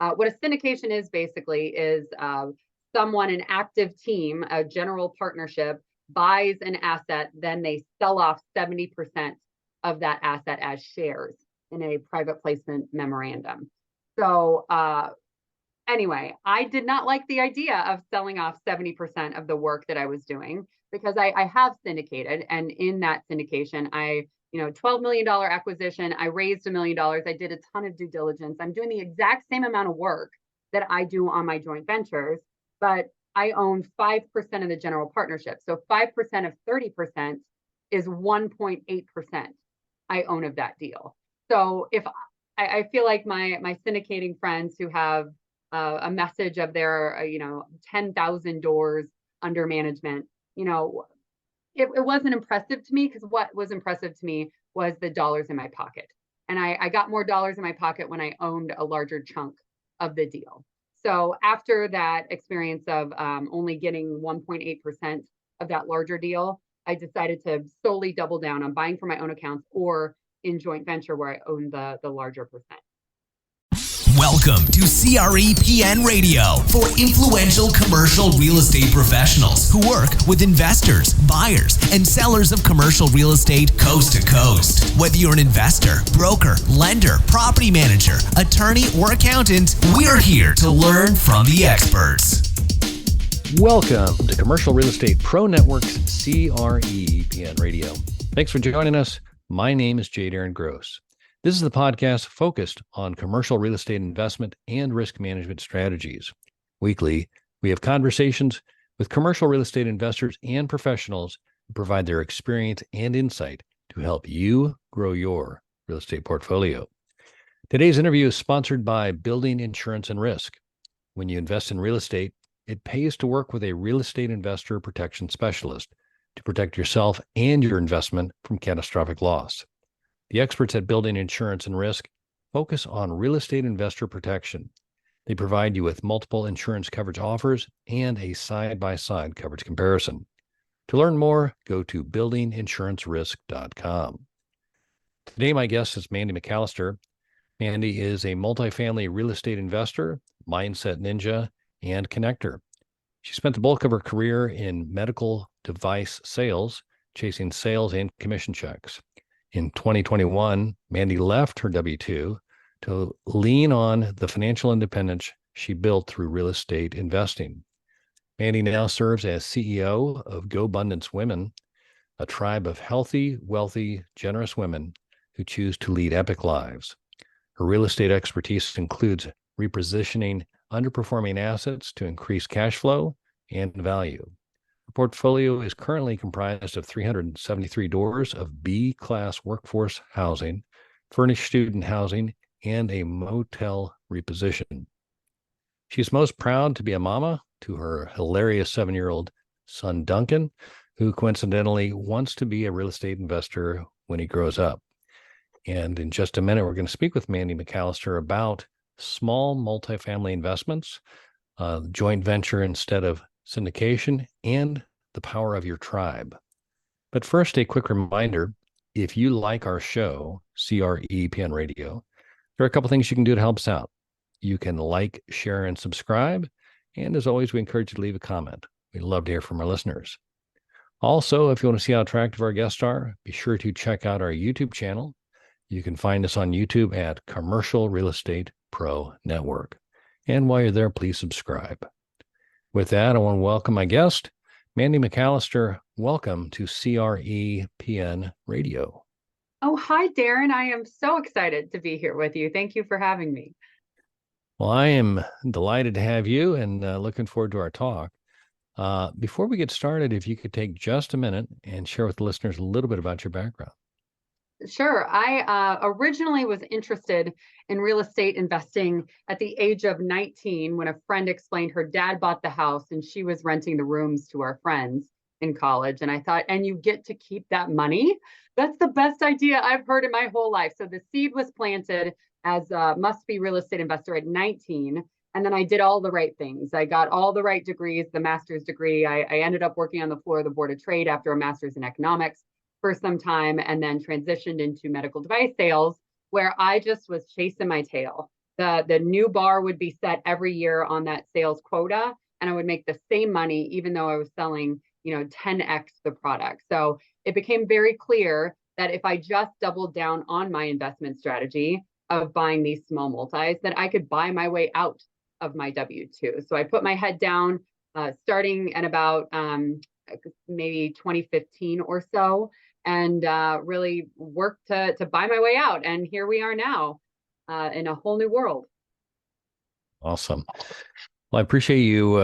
What a syndication is basically is someone, an active team, a general partnership, buys an asset, then they sell off 70% of that asset as shares in a private placement memorandum. So anyway, I did not like the idea of selling off 70% of the work that I was doing because I have syndicated. And in that syndication, $12 million acquisition, I raised $1 million. I did a ton of due diligence. I'm doing the exact same amount of work that I do on my joint ventures, but I own 5% of the general partnership. So 5% of 30% is 1.8% I own of that deal. So if I feel like my syndicating friends who have a message of their 10,000 doors under management, it wasn't impressive to me, because what was impressive to me was the dollars in my pocket. And I got more dollars in my pocket when I owned a larger chunk of the deal. So after that experience of only getting 1.8% of that larger deal, I decided to solely double down on buying for my own accounts or in joint venture where I own the larger percent. Welcome to CREPN Radio for influential commercial real estate professionals who work with investors, buyers, and sellers of commercial real estate coast to coast. Whether you're an investor, broker, lender, property manager, attorney, or accountant, we're here to learn from the experts. Welcome to Commercial Real Estate Pro Network's CREPN Radio. Thanks for joining us. My name is J. Darren Gross. This is the podcast focused on commercial real estate investment and risk management strategies. Weekly, we have conversations with commercial real estate investors and professionals who provide their experience and insight to help you grow your real estate portfolio. Today's interview is sponsored by Building Insurance and Risk. When you invest in real estate, it pays to work with a real estate investor protection specialist to protect yourself and your investment from catastrophic loss. The experts at Building Insurance and Risk focus on real estate investor protection. They provide you with multiple insurance coverage offers and a side-by-side coverage comparison. To learn more, go to buildinginsurancerisk.com. Today, my guest is Mandy McAllister. Mandy is a multifamily real estate investor, mindset ninja, and connector. She spent the bulk of her career in medical device sales, chasing sales and commission checks. In 2021, Mandy left her W-2 to lean on the financial independence she built through real estate investing. Mandy now serves as CEO of GoBundance Women, a tribe of healthy, wealthy, generous women who choose to lead epic lives. Her real estate expertise includes repositioning underperforming assets to increase cash flow and value. Her portfolio is currently comprised of 373 doors of B-class workforce housing, furnished student housing, and a motel reposition. She's most proud to be a mama to her hilarious 7-year-old son, Duncan, who coincidentally wants to be a real estate investor when he grows up. And in just a minute, we're going to speak with Mandy McAllister about small multifamily investments, joint venture instead of syndication, and the power of your tribe. But first, a quick reminder, if you like our show, CREPN Radio, there are a couple things you can do to help us out. You can like, share, and subscribe. And as always, we encourage you to leave a comment. We'd love to hear from our listeners. Also, if you want to see how attractive our guests are, be sure to check out our YouTube channel. You can find us on YouTube at Commercial Real Estate Pro Network. And while you're there, please subscribe. With that, I want to welcome my guest, Mandy McAllister. Welcome to CREPN Radio. Oh, hi, Darren. I am so excited to be here with you. Thank you for having me. Well, I am delighted to have you and looking forward to our talk. Before we get started, if you could take just a minute and share with the listeners a little bit about your background. Sure. I originally was interested in real estate investing at the age of 19 when a friend explained her dad bought the house and she was renting the rooms to our friends in college. And I thought, and you get to keep that money? That's the best idea I've heard in my whole life. So the seed was planted as a must-be real estate investor at 19. And then I did all the right things. I got all the right degrees, the master's degree. I ended up working on the floor of the Board of Trade after a master's in economics for some time, and then transitioned into medical device sales, where I just was chasing my tail. The new bar would be set every year on that sales quota, and I would make the same money even though I was selling, 10x the product. So it became very clear that if I just doubled down on my investment strategy of buying these small multis, that I could buy my way out of my W-2. So I put my head down, starting at about maybe 2015 or so, and really worked to buy my way out. And here we are now, in a whole new world. Awesome. Well, I appreciate you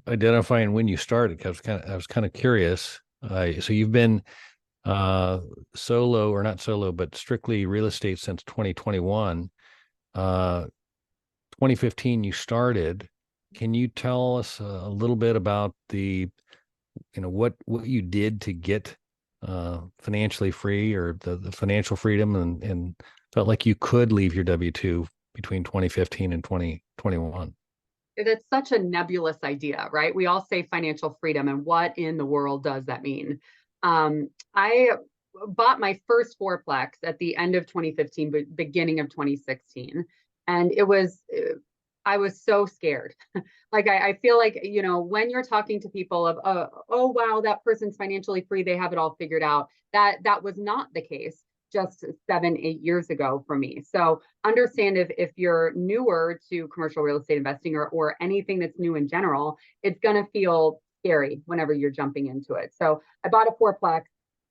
identifying when you started, because I was kind of curious. So you've been solo, or not solo, but strictly real estate since 2021. 2015 you started. Can you tell us a little bit about what you did to get financially free, or the financial freedom, and felt like you could leave your W-2 between 2015 and 2021? That's such a nebulous idea, right? We all say financial freedom, and what in the world does that mean? I bought my first fourplex at the end of 2015, but beginning of 2016. And I was so scared. Like, I feel like, when you're talking to people of, oh, wow, that person's financially free, they have it all figured out. That was not the case just 7-8 years ago for me. So understand, if you're newer to commercial real estate investing, or anything that's new in general, it's going to feel scary whenever you're jumping into it. So I bought a fourplex,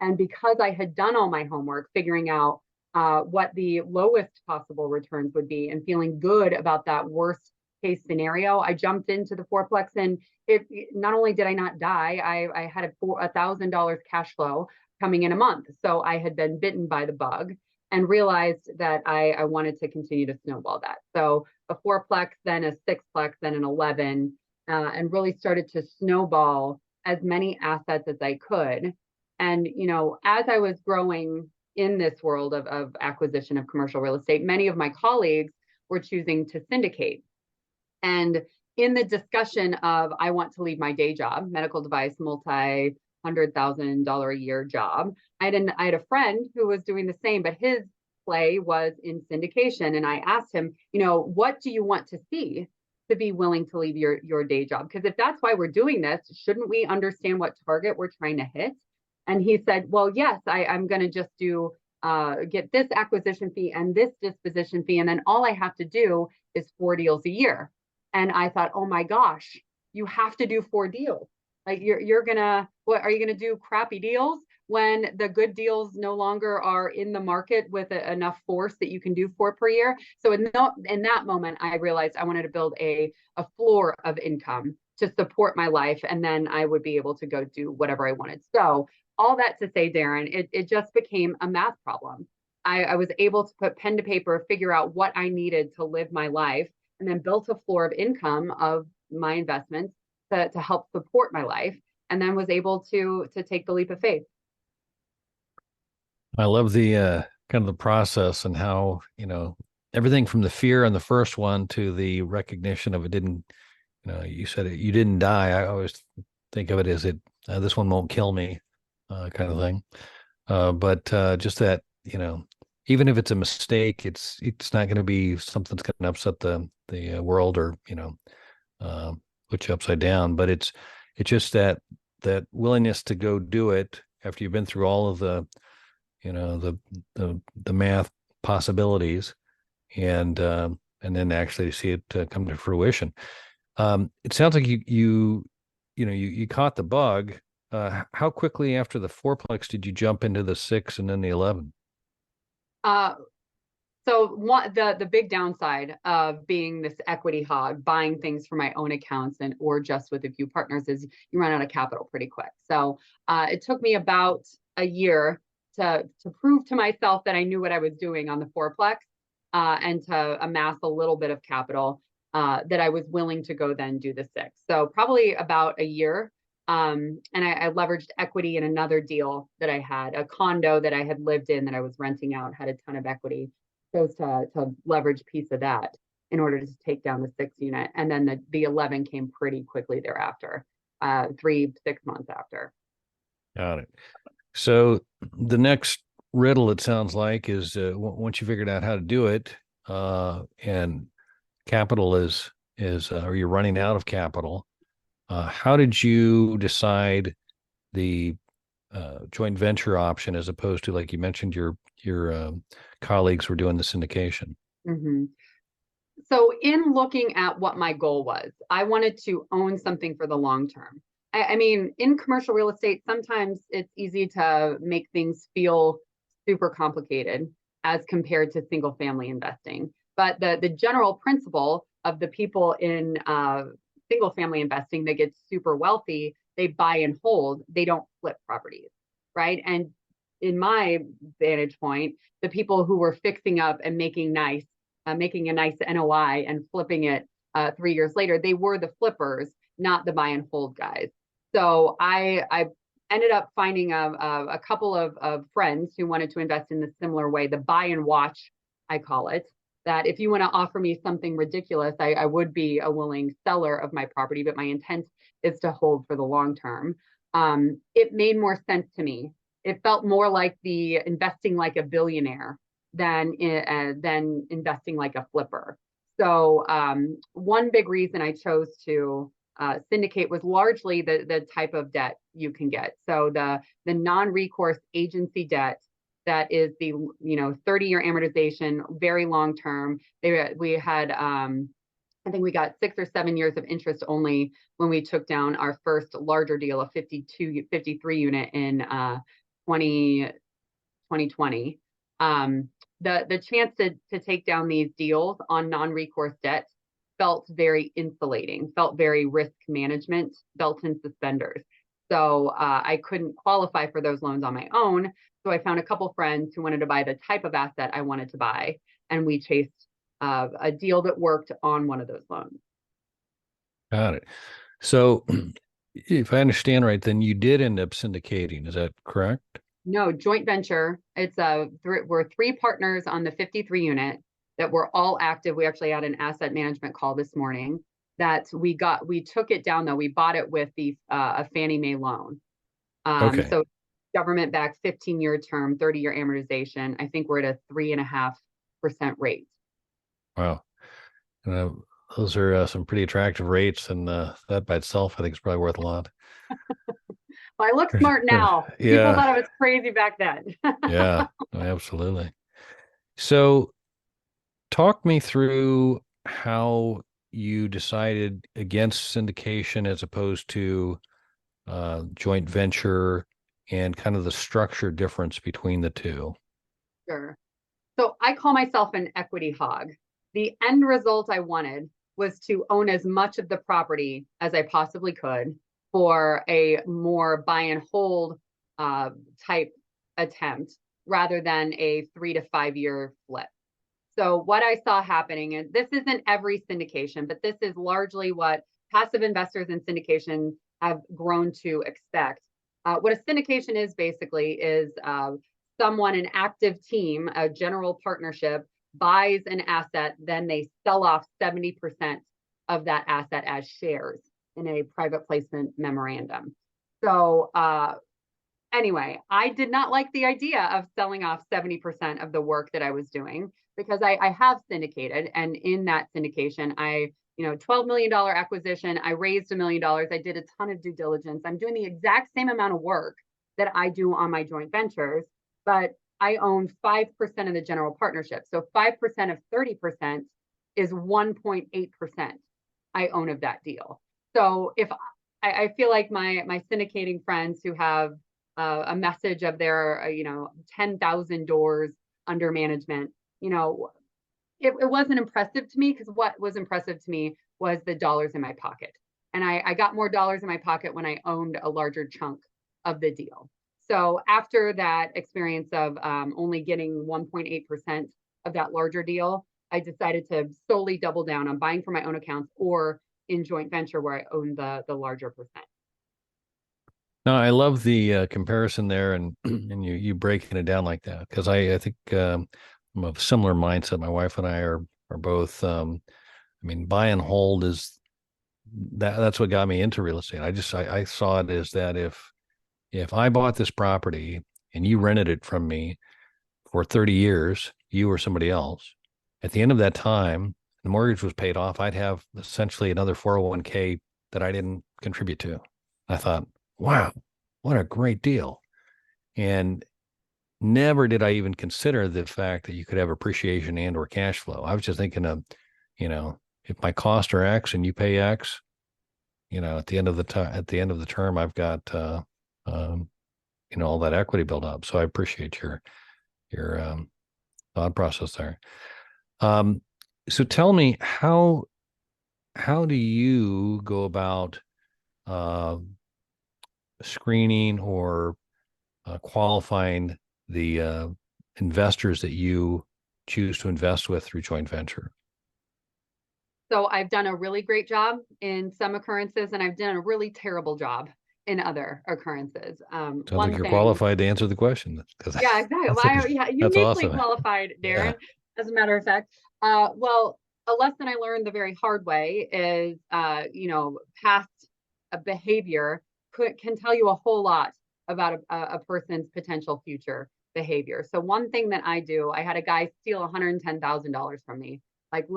and because I had done all my homework, figuring out what the lowest possible returns would be, and feeling good about that worst case scenario, I jumped into the fourplex, and it not only did I not die, I had $1,000 cash flow coming in a month. So I had been bitten by the bug, and realized that I wanted to continue to snowball that. So a fourplex, then a sixplex, then an 11, and really started to snowball as many assets as I could. And, as I was growing in this world of acquisition of commercial real estate, many of my colleagues were choosing to syndicate. And in the discussion of, I want to leave my day job, medical device, $100,000 a year job, I had a friend who was doing the same, but his play was in syndication. And I asked him, what do you want to see to be willing to leave your day job? Because if that's why we're doing this, shouldn't we understand what target we're trying to hit? And he said, well, yes, I'm going to just get this acquisition fee and this disposition fee, and then all I have to do is 4 deals a year. And I thought, oh my gosh, you have to do 4 deals. Like, what are you gonna do? Crappy deals when the good deals no longer are in the market with enough force that you can do 4 per year? So in that moment, I realized I wanted to build a floor of income to support my life, and then I would be able to go do whatever I wanted. So all that to say, Darren, it just became a math problem. I was able to put pen to paper, figure out what I needed to live my life, and then built a floor of income of my investments to help support my life, and then was able to take the leap of faith. I love the kind of the process, and how, everything from the fear on the first one to the recognition of it didn't, you said you didn't die. I always think of it as this one won't kill me, kind of thing. But just that, even if it's a mistake, it's not going to be something that's going to upset the world, or put you upside down. But it's just that willingness to go do it after you've been through all of the math possibilities, and then actually see it come to fruition. It sounds like you caught the bug. How quickly after the fourplex did you jump into the 6 and then the 11? So the big downside of being this equity hog, buying things for my own accounts or just with a few partners, is you run out of capital pretty quick. So it took me about a year to prove to myself that I knew what I was doing on the fourplex, and to amass a little bit of capital that I was willing to go then do the 6. So probably about a year. And I leveraged equity in another deal that I had, a condo that I had lived in that I was renting out, had a ton of equity. Chose to leverage a piece of that in order to take down the 6 unit. And then the 11 came pretty quickly thereafter, 3-6 months after. Got it. So the next riddle, it sounds like, is once you figured out how to do it, and capital is or you're running out of capital. How did you decide the joint venture option as opposed to, like you mentioned, your colleagues were doing the syndication? Mhm. So in looking at what my goal was, I wanted to own something for the long term. I mean, in commercial real estate, sometimes it's easy to make things feel super complicated as compared to single family investing. But the general principle of the people in single family investing that get super wealthy, they buy and hold, they don't flip properties, right? And in my vantage point, the people who were fixing up and making a nice NOI and flipping it 3 years later, they were the flippers, not the buy and hold guys. So I ended up finding a couple of friends who wanted to invest in the similar way, the buy and watch, I call it. That if you want to offer me something ridiculous, I would be a willing seller of my property, but my intent is to hold for the long term. It made more sense to me. It felt more like the investing like a billionaire than investing like a flipper. So one big reason I chose to syndicate was largely the type of debt you can get. So the non-recourse agency debt that is the 30-year amortization, very long term. We had I think we got 6 or 7 years of interest only when we took down our first larger deal, a 53 unit in 2020. The chance to take down these deals on non-recourse debt felt very insulating, felt very risk management, belt and suspenders. So I couldn't qualify for those loans on my own. So I found a couple friends who wanted to buy the type of asset I wanted to buy, and we chased a deal that worked on one of those loans. Got it. So if I understand right, then you did end up syndicating. Is that correct? No, joint venture. It's we're three partners on the 53 unit that were all active. We actually had an asset management call this morning that we took it down though. We bought it with a Fannie Mae loan. Okay. So government backed 15-year term, 30-year amortization. I think we're at a 3.5% rate. Wow. Uh, those are some pretty attractive rates, and that by itself, I think, is probably worth a lot. Well, I look smart now. People Yeah. thought I was crazy back then. Yeah. Absolutely. So talk me through how you decided against syndication as opposed to joint venture, and kind of the structure difference between the two. Sure. So I call myself an equity hog. The end result I wanted was to own as much of the property as I possibly could for a more buy and hold type attempt rather than a 3 to 5 year flip. So what I saw happening, and this isn't every syndication, but this is largely what passive investors in syndication have grown to expect. What a syndication is basically is someone, an active team, a general partnership buys an asset, then they sell off 70% of that asset as shares in a private placement memorandum. So anyway, I did not like the idea of selling off 70% of the work that I was doing because I have syndicated. And in that syndication, $12 million acquisition, I raised $1 million. I did a ton of due diligence. I'm doing the exact same amount of work that I do on my joint ventures, but I own 5% of the general partnership. So 5% of 30% is 1.8% I own of that deal. So if I feel like my syndicating friends who have a message of their 10,000 doors under management, it wasn't impressive to me, because what was impressive to me was the dollars in my pocket. And I got more dollars in my pocket when I owned a larger chunk of the deal. So after that experience of only getting 1.8% of that larger deal, I decided to solely double down on buying for my own accounts or in joint venture where I own the larger percent. No, I love the comparison there, and and you breaking it down like that, because I think I'm of a similar mindset. My wife and I are both. I mean, buy and hold is that's what got me into real estate. I saw it as that if I bought this property and you rented it from me for 30 years, you or somebody else, at the end of that time, the mortgage was paid off, I'd have essentially another 401k that I didn't contribute to. I thought, wow, what a great deal. And never did I even consider the fact that you could have appreciation and or cash flow. I was just thinking of, if my costs are X and you pay X, at the end of the term, I've got, all that equity built up. So I appreciate your thought process there. So tell me, how do you go about screening or qualifying the investors that you choose to invest with through joint venture? So I've done a really great job in some occurrences, and I've done a really terrible job in other occurrences. Sounds One like you're thing, qualified to answer the question. yeah, exactly. Well, yeah, That's uniquely awesome. qualified, Yeah. Darren, as a matter of fact. Well, a lesson I learned the very hard way is, past behavior can tell you a whole lot about a person's potential future behavior. So one thing that I do, I had a guy steal $110,000 from me. Like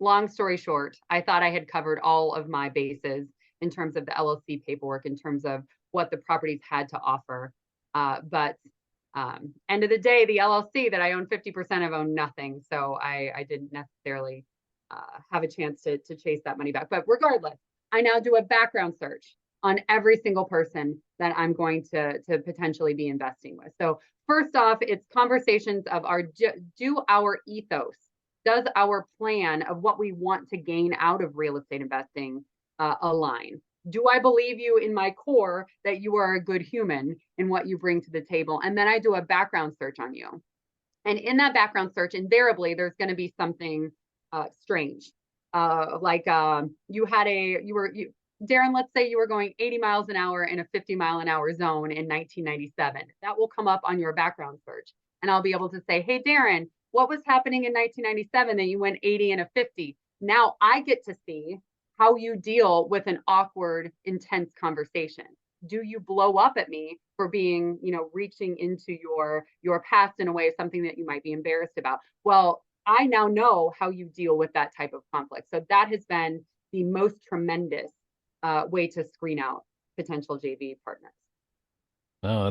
long story short, I thought I had covered all of my bases in terms of the LLC paperwork, in terms of what the properties had to offer. But end of the day, the LLC that I own 50% of owned nothing. So I didn't necessarily have a chance to chase that money back. But regardless, I now do a background search on every single person that I'm going to potentially be investing with. So first off, it's conversations of do our ethos, does our plan of what we want to gain out of real estate investing align? Do I believe you in my core that you are a good human in what you bring to the table? And then I do a background search on you. And in that background search, invariably, there's going to be something strange. Darren, let's say you were going 80 miles an hour in a 50-mile-an-hour zone in 1997. That will come up on your background search. And I'll be able to say, hey, Darren, what was happening in 1997 that you went 80 and a 50? Now I get to see how you deal with an awkward, intense conversation. Do you blow up at me for being, reaching into your past in a way, something that you might be embarrassed about? Well, I now know how you deal with that type of conflict. So that has been the most tremendous way to screen out potential JV partners. No,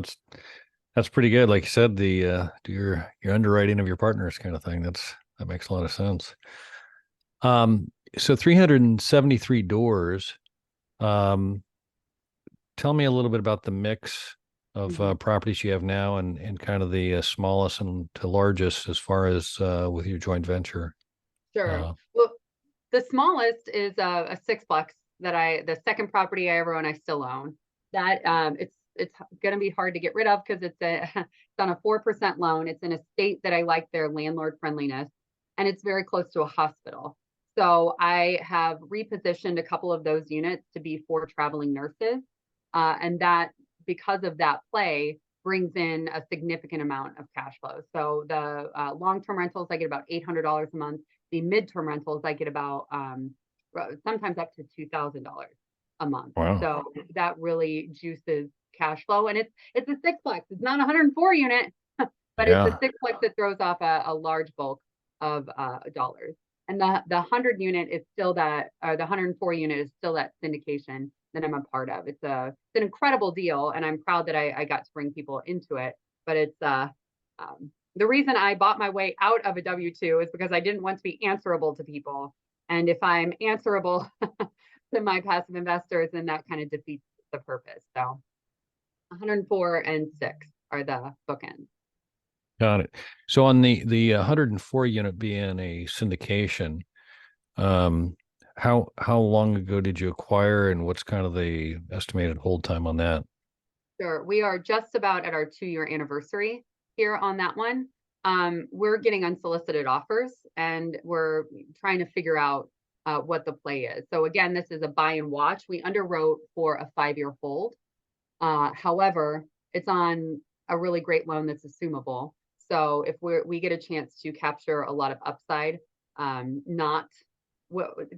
that's pretty good. Like you said, the do your underwriting of your partners kind of thing. That makes a lot of sense. So 373 doors. Tell me a little bit about the mix of properties you have now, and kind of the smallest and to largest as far as with your joint venture. Sure. Well, the smallest is a sixplex the second property I ever own, I still own. That it's going to be hard to get rid of because it's on a 4% loan. It's in a state that I like their landlord friendliness, and it's very close to a hospital. So I have repositioned a couple of those units to be for traveling nurses, and that, because of that play, brings in a significant amount of cash flow. So the long-term rentals, I get about $800 a month. The midterm rentals, I get about sometimes up to $2,000 a month. Wow. So that really juices cash flow, and it's a sixplex. It's not a 104 unit, but Yeah. it's a sixplex that throws off a large bulk of dollars. And the 100 unit is still that, or the 104 unit is still that syndication that I'm a part of. It's an incredible deal, and I'm proud that I got to bring people into it. But it's the reason I bought my way out of a W-2 is because I didn't want to be answerable to people. And if I'm answerable to my passive investors, then that kind of defeats the purpose. So 104 and 6 are the bookends. Got it. So on the 104 unit being a syndication, how long ago did you acquire, and what's kind of the estimated hold time on that? Sure. We are just about at our 2-year anniversary here on that one. We're getting unsolicited offers, and we're trying to figure out what the play is. So again, this is a buy and watch. We underwrote for a 5-year hold. However, it's on a really great loan that's assumable. So if we get a chance to capture a lot of upside, not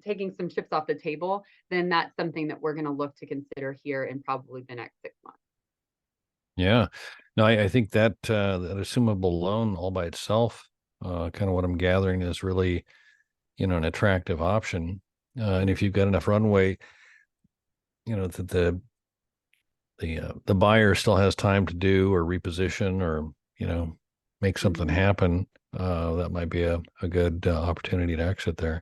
taking some chips off the table, then that's something that we're going to look to consider here in probably the next 6 months. Yeah. No, I think that that assumable loan all by itself, kind of what I'm gathering, is really, an attractive option. And if you've got enough runway, that the buyer still has time to do or reposition or, make something happen, that might be a good opportunity to exit there.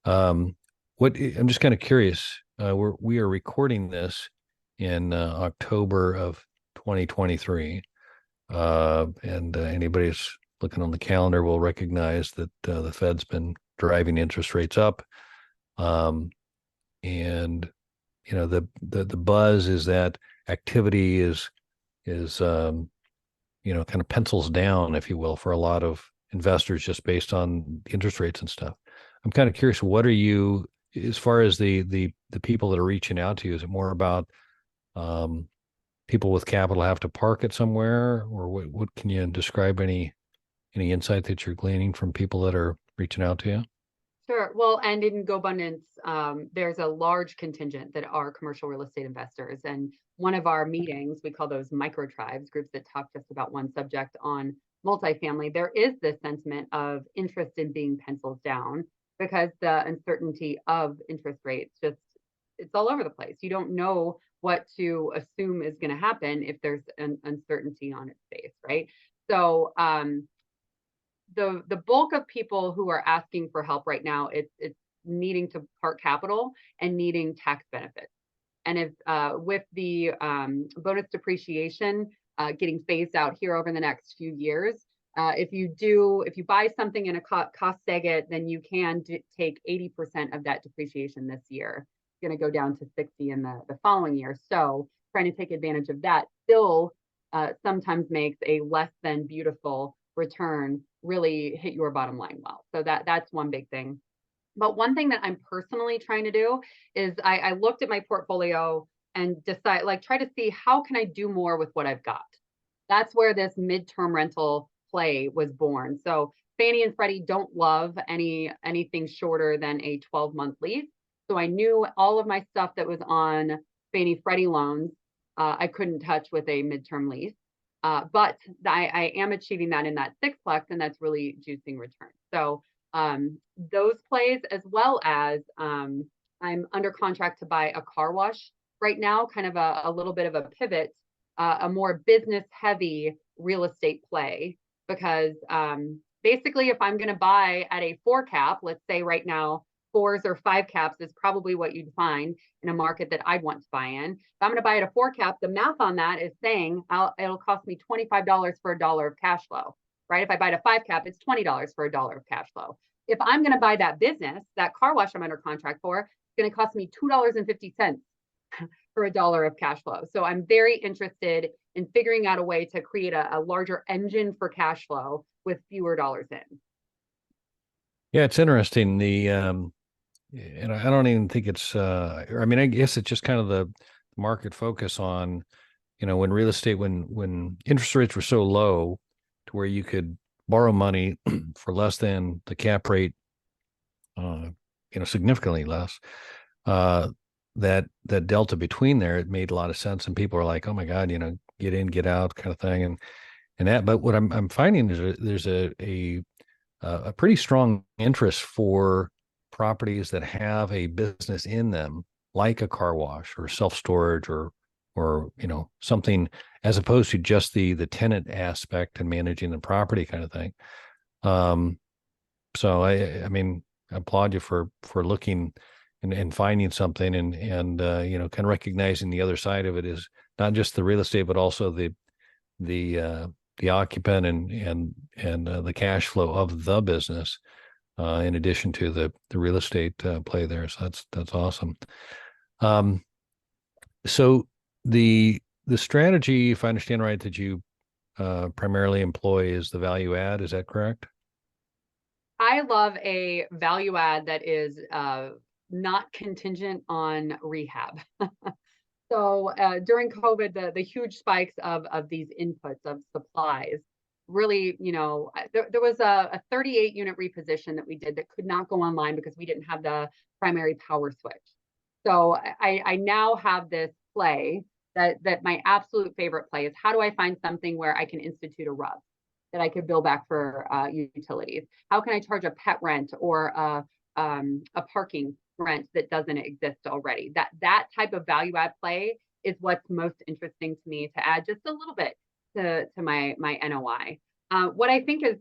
I'm just kind of curious. We are recording this in October of 2023, and anybody who's looking on the calendar will recognize that the Fed's been driving interest rates up, and the buzz is that activity is kind of pencils down, if you will, for a lot of investors just based on interest rates and stuff. I'm kind of curious, what are you, as far as the people that are reaching out to you, is it more about people with capital have to park it somewhere, or what can you describe any insight that you're gleaning from people that are reaching out to you? Sure. Well, and in GoBundance, there's a large contingent that are commercial real estate investors. And one of our meetings, we call those micro tribes, groups that talk just about one subject on multifamily. There is this sentiment of interest in being pencils down because the uncertainty of interest rates it's all over the place. You don't know what to assume is going to happen if there's an uncertainty on its face, right? So, the bulk of people who are asking for help right now, it's needing to park capital and needing tax benefits. And if with the bonus depreciation getting phased out here over the next few years, if you buy something in a cost segment, then you can take 80% of that depreciation this year. It's going to go down to 60 in the following year. So trying to take advantage of that still sometimes makes a less than beautiful return really hit your bottom line well. So that's one big thing. But one thing that I'm personally trying to do is I looked at my portfolio and try to see how can I do more with what I've got. That's where this midterm rental play was born. So Fannie and Freddie don't love anything shorter than a 12-month lease. So I knew all of my stuff that was on Fannie Freddie loans, I couldn't touch with a midterm lease. But I am achieving that in that sixplex, and that's really juicing returns. So those plays, as well as I'm under contract to buy a car wash right now, kind of a little bit of a pivot, a more business heavy real estate play, because basically if I'm going to buy at a 4 cap, let's say right now, 4s or 5 caps is probably what you'd find in a market that I'd want to buy in. If I'm going to buy at a 4 cap, the math on that is saying it'll cost me $25 for $1 of cash flow, right? If I buy at a 5 cap, it's $20 for $1 of cash flow. If I'm going to buy that business, that car wash I'm under contract for, it's going to cost me $2.50 for $1 of cash flow. So I'm very interested in figuring out a way to create a larger engine for cash flow with fewer dollars in. Yeah, it's interesting. And I don't even think it's, I guess it's just kind of the market focus on, when real estate, when interest rates were so low to where you could borrow money for less than the cap rate, significantly less, that delta between there, it made a lot of sense. And people are like, oh my God, get in, get out kind of thing. And that, but what I'm finding is there's a pretty strong interest for properties that have a business in them, like a car wash or self-storage or something, as opposed to just the tenant aspect and managing the property kind of thing. So I applaud you for looking and finding something and kind of recognizing the other side of it is not just the real estate, but also the occupant and the cash flow of the business, in addition to the real estate play there. So that's awesome. So the strategy, if I understand right, that you primarily employ is the value add. Is that correct? I love a value add that is not contingent on rehab. So during COVID, the huge spikes of these inputs of supplies, really, there was a 38 unit reposition that we did that could not go online because we didn't have the primary power switch. So I now have this play that my absolute favorite play is, how do I find something where I can institute a RUB that I could bill back for utilities? How can I charge a pet rent or a parking rent that doesn't exist already. That type of value add play is what's most interesting to me to add just a little bit to my NOI. What I think is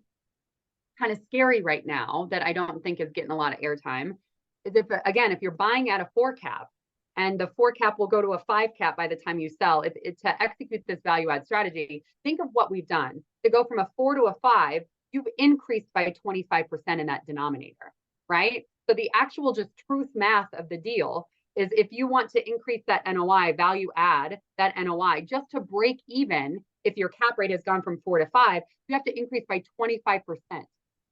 kind of scary right now that I don't think is getting a lot of airtime is if you're buying at a 4 cap and the 4 cap will go to a 5 cap by the time you sell, if to execute this value add strategy, think of what we've done. To go from a 4 to a 5, you've increased by 25% in that denominator, right? So the actual just truth math of the deal is if you want to increase that NOI, value add that NOI just to break even, if your cap rate has gone from 4 to 5, you have to increase by 25%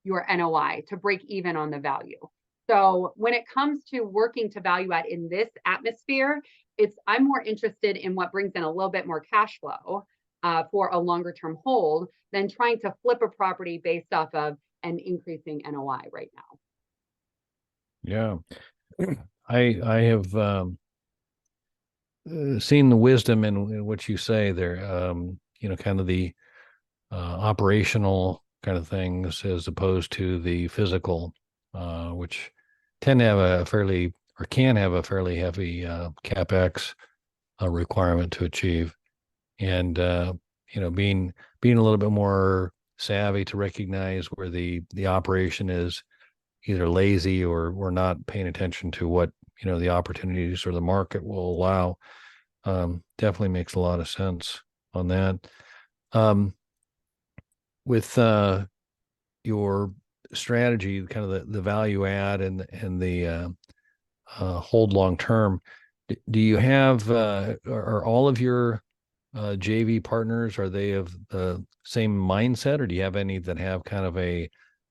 your NOI to break even on the value. So when it comes to working to value add in this atmosphere, I'm more interested in what brings in a little bit more cash flow for a longer term hold than trying to flip a property based off of an increasing NOI right now. Yeah. I have seen the wisdom in what you say there, kind of the operational kind of things as opposed to the physical, which tend to have can have a fairly heavy CapEx requirement to achieve. And, being a little bit more savvy to recognize where the operation is either lazy or not paying attention to what, the opportunities or the market will allow, definitely makes a lot of sense on that. With your strategy, kind of the value add and the hold long term, do you have are all of your JV partners, are they of the same mindset, or do you have any that have kind of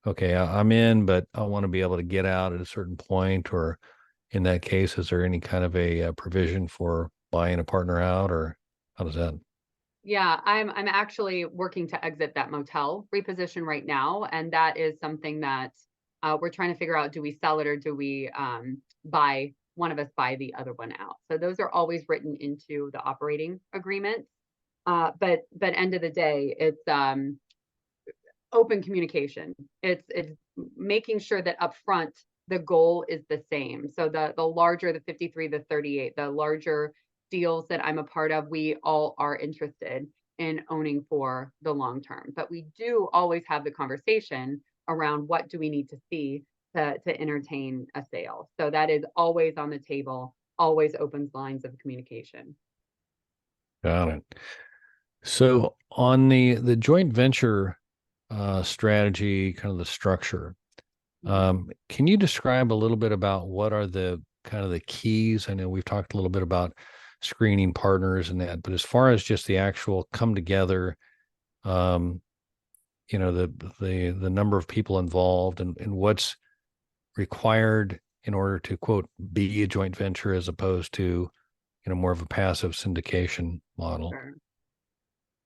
okay, I'm in, but I want to be able to get out at a certain point, or in that case, is there any kind of a provision for buying a partner out, or how does that? Yeah, I'm actually working to exit that motel reposition right now, and that is something that we're trying to figure out: do we sell it or do we buy one of us buy the other one out? So those are always written into the operating agreement. But end of the day, it's open communication. It's making sure that upfront the goal is the same. So the larger the 53, the 38, the larger deals that I'm a part of, we all are interested in owning for the long term. But we do always have the conversation around what do we need to see to entertain a sale. So that is always on the table, always opens lines of communication. Got it. So on the joint venture strategy, kind of the structure, can you describe a little bit about what are the kind of the keys? I know we've talked a little bit about screening partners and that, but as far as just the actual come together, the number of people involved and what's required in order to quote be a joint venture as opposed to more of a passive syndication model. Sure.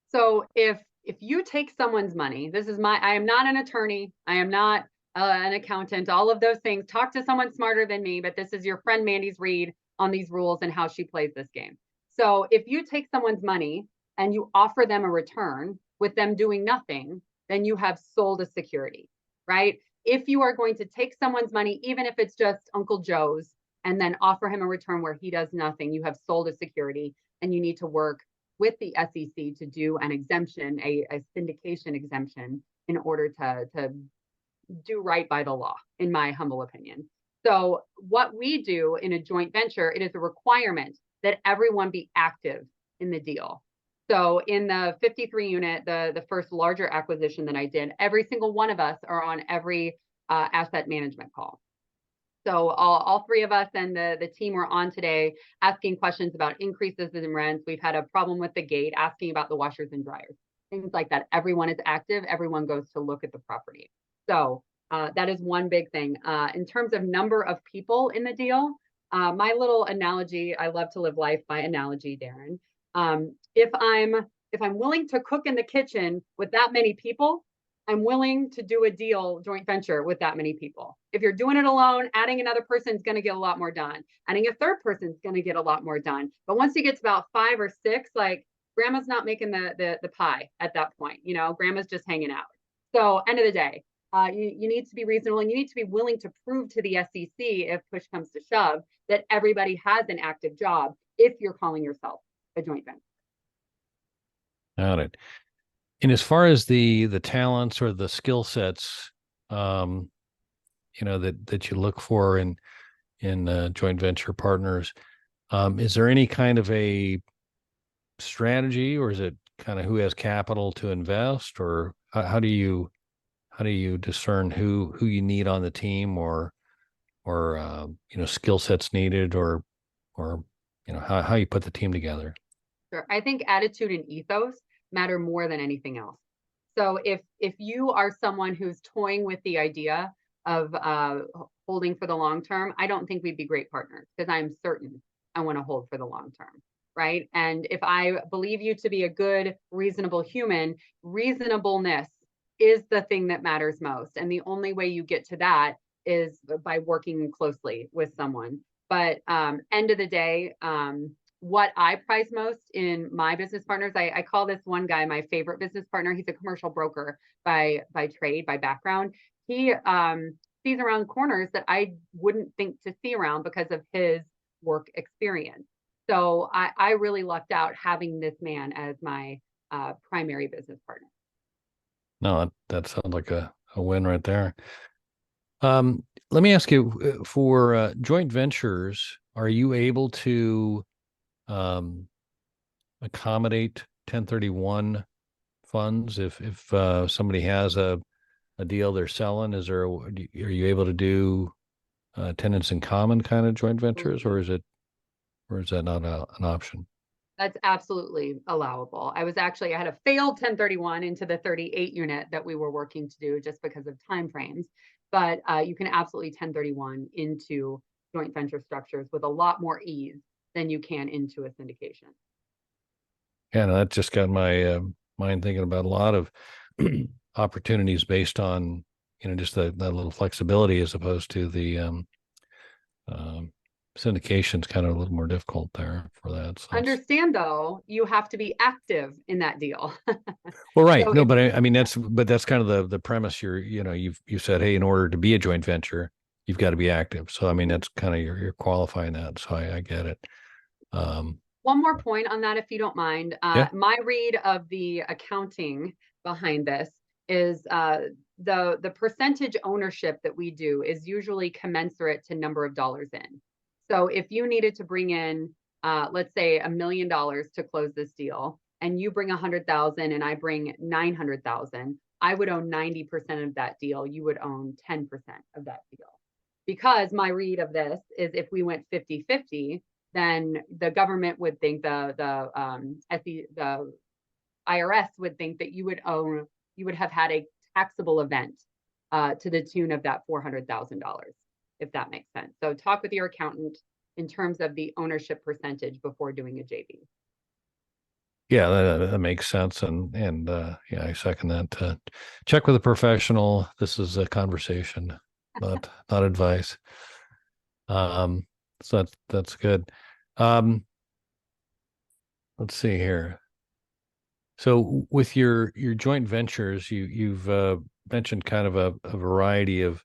So if you take someone's money, I am not an attorney, I am not an accountant, all of those things. Talk to someone smarter than me, but this is your friend Mandy's read on these rules and how she plays this game. So if you take someone's money and you offer them a return with them doing nothing, then you have sold a security, right? If you are going to take someone's money, even if it's just Uncle Joe's, and then offer him a return where he does nothing, you have sold a security, and you need to work with the SEC to do an exemption, a syndication exemption, in order to do right by the law, in my humble opinion. So what we do in a joint venture, it is a requirement that everyone be active in the deal. So in the 53 unit, the first larger acquisition that I did, every single one of us are on every asset management call. So all three of us and the team were on today asking questions about increases in rents. We've had a problem with the gate, asking about the washers and dryers, things like that. Everyone is active. Everyone goes to look at the property. So that is one big thing. In terms of number of people in the deal, my little analogy, I love to live life by analogy, Darren. If I'm willing to cook in the kitchen with that many people, I'm willing to do a deal joint venture with that many people. If you're doing it alone, adding another person is going to get a lot more done. Adding a third person is going to get a lot more done. But once you get to about 5 or 6, like grandma's not making the pie at that point. Grandma's just hanging out. So end of the day, You need to be reasonable, and you need to be willing to prove to the SEC, if push comes to shove, that everybody has an active job if you're calling yourself a joint venture. Got it. And as far as the talents or the skill sets, that you look for in joint venture partners, is there any kind of a strategy, or is it kind of who has capital to invest, or how do you discern who you need on the team, or skill sets needed, or how you put the team together? Sure. I think attitude and ethos matter more than anything else. So if you are someone who's toying with the idea of holding for the long term, I don't think we'd be great partners, because I'm certain I want to hold for the long term, right? And if I believe you to be a good, reasonable human, reasonableness is the thing that matters most. And the only way you get to that is by working closely with someone. But end of the day, what I prize most in my business partners, I call this one guy my favorite business partner. He's a commercial broker by trade, by background. He sees around corners that I wouldn't think to see around because of his work experience. So I really lucked out having this man as my primary business partner. No, that sounds like a win right there. Let me ask you, for joint ventures, are you able to accommodate 1031 funds if somebody has a deal they're selling? Are you able to do tenants in common kind of joint ventures, or is that not an option? That's absolutely allowable. I had a failed 1031 into the 38 unit that we were working to do just because of timeframes. But you can absolutely 1031 into joint venture structures with a lot more ease than you can into a syndication. Yeah, no, that just got my mind thinking about a lot of opportunities based on just that little flexibility, as opposed to the syndication's kind of a little more difficult there for that. So Understand though, you have to be active in that deal. well, right. So No, but I mean, that's kind of the premise. You've said, hey, in order to be a joint venture, you've got to be active. So I mean, that's kind of you're qualifying that. So I get it. One more point on that, if you don't mind. Yeah. My read of the accounting behind this is the percentage ownership that we do is usually commensurate to number of dollars in. So if you needed to bring in, let's say $1 million to close this deal, and you bring 100,000 and I bring 900,000, I would own 90% of that deal. You would own 10% of that deal. Because my read of this is, if we went 50-50, then the government would think, the IRS would think that you would have had a taxable event to the tune of that $400,000, if that makes sense. So talk with your accountant in terms of the ownership percentage before doing a JV. Yeah, that makes sense, and yeah, I second that. Check with a professional. This is a conversation, not advice. So that's good. Let's see here. So with your joint ventures, you've mentioned kind of a variety of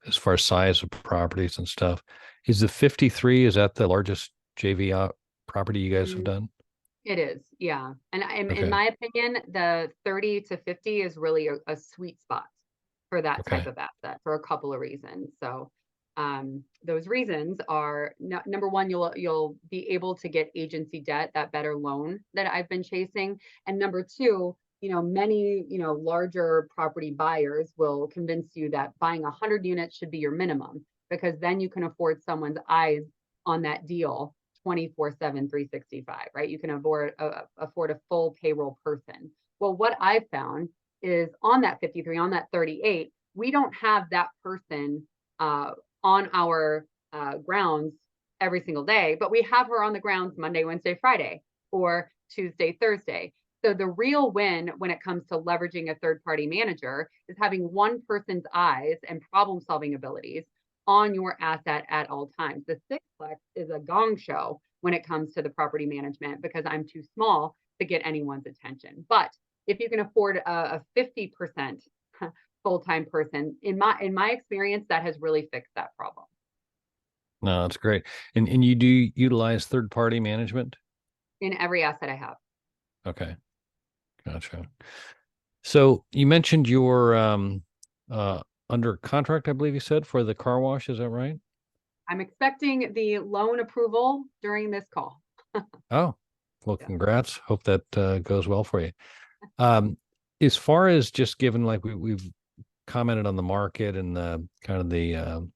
as far as size of properties and stuff. Is the 53, is that the largest JV property you guys have done? It is, yeah. And Okay. in my opinion, the 30 to 50 is really a sweet spot for that Okay. type of asset, for a couple of reasons. So those reasons are, number one, you'll be able to get agency debt, that better loan that I've been chasing. And number two, many, larger property buyers will convince you that buying 100 units should be your minimum, because then you can afford someone's eyes on that deal 24/7, 365, right? You can afford a full payroll person. Well, what I've found is, on that 53, on that 38, we don't have that person on our grounds every single day, but we have her on the grounds Monday, Wednesday, Friday, or Tuesday, Thursday. So the real win when it comes to leveraging a third-party manager is having one person's eyes and problem-solving abilities on your asset at all times. The sixplex is a gong show when it comes to the property management, because I'm too small to get anyone's attention. But if you can afford a 50% full-time person, in my experience, that has really fixed that problem. No, that's great. And you do utilize third-party management? In every asset I have. Okay. Gotcha. So you mentioned you're under contract, I believe you said, for the car wash. Is that right? I'm expecting the loan approval during this call. Oh, well, Yeah. congrats. Hope that goes well for you. Um, as far as just given, like we've commented on the market and the kind of the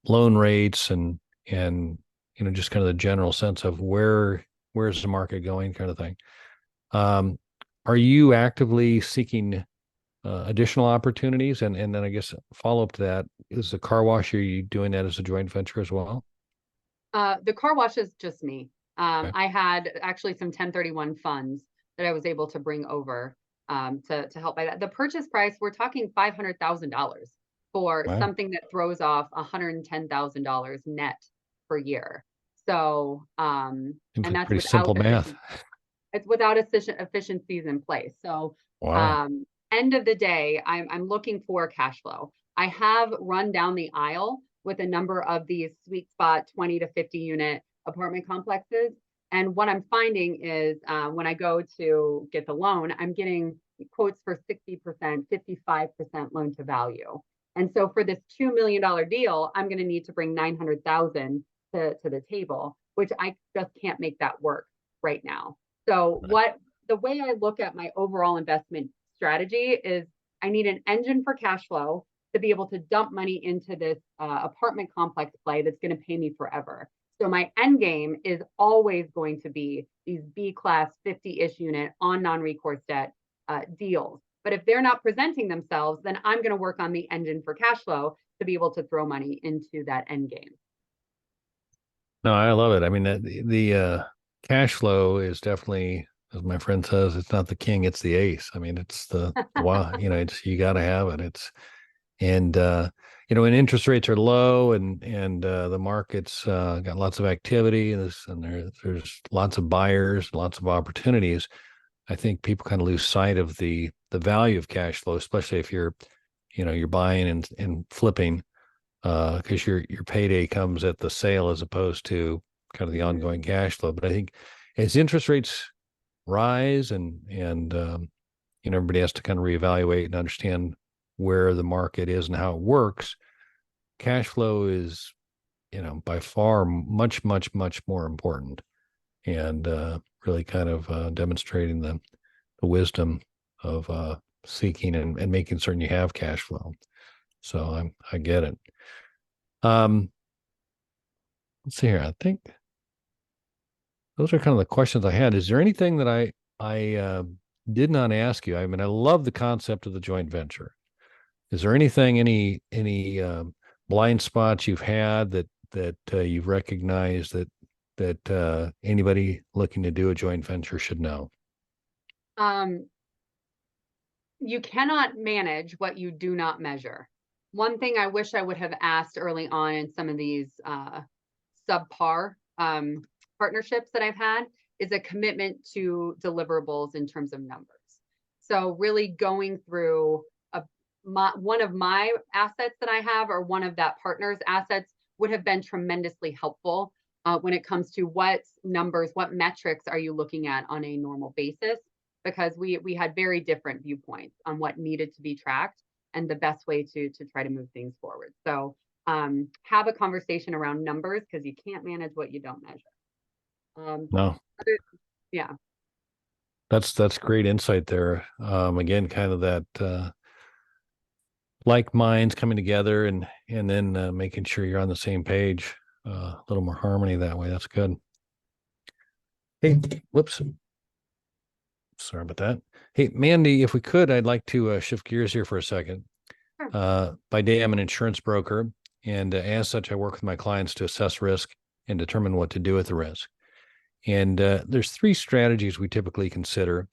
loan rates and just kind of the general sense of where's the market going, kind of thing. Um, are you actively seeking additional opportunities? And then I guess follow up to that, is the car wash, are you doing that as a joint venture as well? The car wash is just me. Okay. I had actually some 1031 funds that I was able to bring over to help by that. The purchase price, we're talking $500,000 for Wow. something that throws off $110,000 net per year. So, Seems and like that's pretty simple math. it's without efficiencies in place. So, Wow. um, end of the day, I'm looking for cash flow. I have run down the aisle with a number of these sweet spot 20 to 50 unit apartment complexes. And what I'm finding is when I go to get the loan, I'm getting quotes for 60%, 55% loan to value. And so for this $2 million deal, I'm going to need to bring 900,000 to the table, which I just can't make that work right now. So the way I look at my overall investment strategy is I need an engine for cash flow to be able to dump money into this apartment complex play that's going to pay me forever. So my end game is always going to be these B class 50-ish unit on non-recourse debt deals. But if they're not presenting themselves, then I'm going to work on the engine for cash flow to be able to throw money into that end game. No, I love it. I mean, the cash flow is definitely, as my friend says, it's not the king, it's the ace. I mean, it's the wow, it's you got to have it. It's and when interest rates are low and the market's got lots of activity and there's lots of buyers, lots of opportunities. I think people kind of lose sight of the value of cash flow, especially if you're buying and flipping, because your payday comes at the sale as opposed to kind of the ongoing cash flow. But I think as interest rates rise and everybody has to kind of reevaluate and understand where the market is and how it works, cash flow is, by far much, much, much more important, and really kind of demonstrating the wisdom of seeking and making certain you have cash flow. So I get it. Let's see here. I think those are kind of the questions I had. Is there anything that I did not ask you? I mean, I love the concept of the joint venture. Is there anything, any blind spots you've had that you've recognized that anybody looking to do a joint venture should know? You cannot manage what you do not measure. One thing I wish I would have asked early on in some of these subpar partnerships that I've had is a commitment to deliverables in terms of numbers. So really going through one of my assets that I have or one of that partner's assets would have been tremendously helpful when it comes to what numbers, what metrics are you looking at on a normal basis? Because we had very different viewpoints on what needed to be tracked and the best way to try to move things forward. So have a conversation around numbers because you can't manage what you don't measure. No, Yeah. that's great insight there. Again, kind of that like minds coming together and then making sure you're on the same page. A little more harmony that way. That's good. Hey, whoops. Sorry about that. Hey, Mandy, if we could, I'd like to shift gears here for a second. Sure. By day, I'm an insurance broker, and as such, I work with my clients to assess risk and determine what to do with the risk. And there's three strategies we typically consider.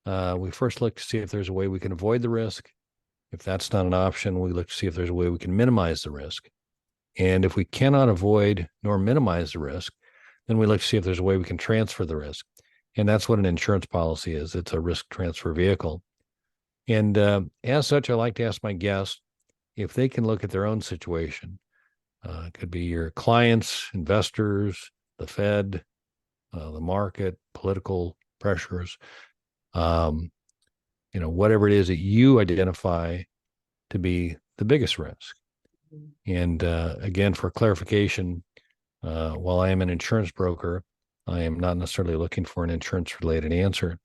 We first look to see if there's a way we can avoid the risk. If that's not an option, we look to see if there's a way we can minimize the risk. And if we cannot avoid nor minimize the risk, then we look to see if there's a way we can transfer the risk. And that's what an insurance policy is. It's a risk transfer vehicle. And as such, I like to ask my guests if they can look at their own situation. It could be your clients, investors, the Fed, the market, political pressures, whatever it is that you identify to be the biggest risk. And again, for clarification, while I am an insurance broker, I am not necessarily looking for an insurance-related answer.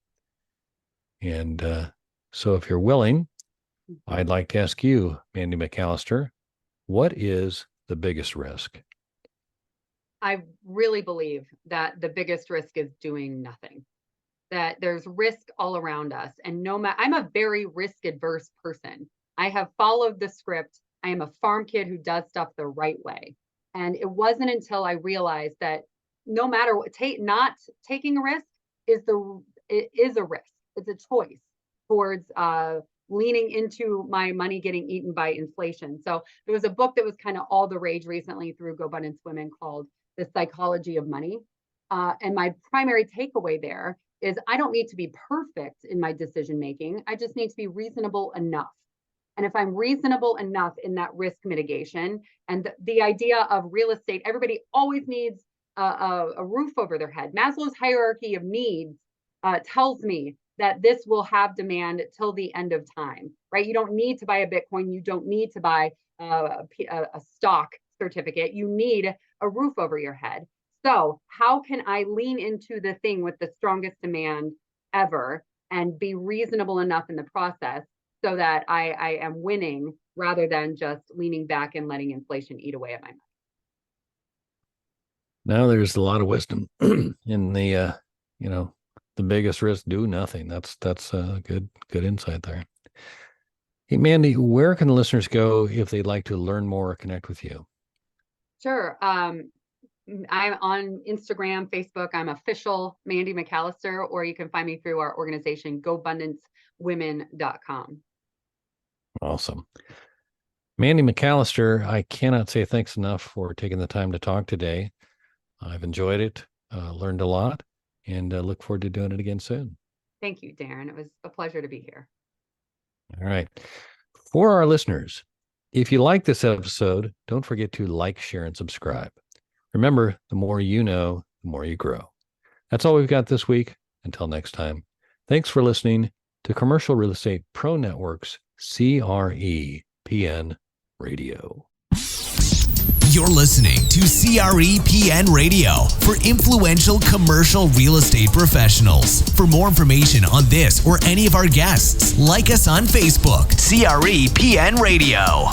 And so if you're willing, I'd like to ask you, Mandy McAllister, what is the biggest risk? I really believe that the biggest risk is doing nothing, that there's risk all around us. And I'm a very risk adverse person. I have followed the script. I am a farm kid who does stuff the right way. And it wasn't until I realized that no matter what, not taking a risk is a risk. It's a choice towards leaning into my money getting eaten by inflation. So there was a book that was kind of all the rage recently through GoBundance Women called The Psychology of Money. And my primary takeaway there is I don't need to be perfect in my decision making. I just need to be reasonable enough. And if I'm reasonable enough in that risk mitigation and the idea of real estate, everybody always needs a roof over their head. Maslow's hierarchy of needs tells me that this will have demand till the end of time, right? You don't need to buy a Bitcoin. You don't need to buy a stock certificate. You need a roof over your head. So how can I lean into the thing with the strongest demand ever and be reasonable enough in the process so that I am winning rather than just leaning back and letting inflation eat away at my money? Now there's a lot of wisdom in the biggest risk, do nothing. That's a good insight there. Hey, Mandy, where can the listeners go if they'd like to learn more or connect with you? Sure. I'm on Instagram, Facebook. I'm official Mandy McAllister, or you can find me through our organization, GoBundanceWomen.com. Awesome. Mandy McAllister, I cannot say thanks enough for taking the time to talk today. I've enjoyed it, learned a lot, and look forward to doing it again soon. Thank you, Darren. It was a pleasure to be here. All right. For our listeners, if you like this episode, don't forget to like, share, and subscribe. Remember, the more you know, the more you grow. That's all we've got this week. Until next time, thanks for listening to Commercial Real Estate Pro Network's CRE PN Radio. You're listening to CRE PN Radio for influential commercial real estate professionals. For more information on this or any of our guests, like us on Facebook, CRE PN Radio.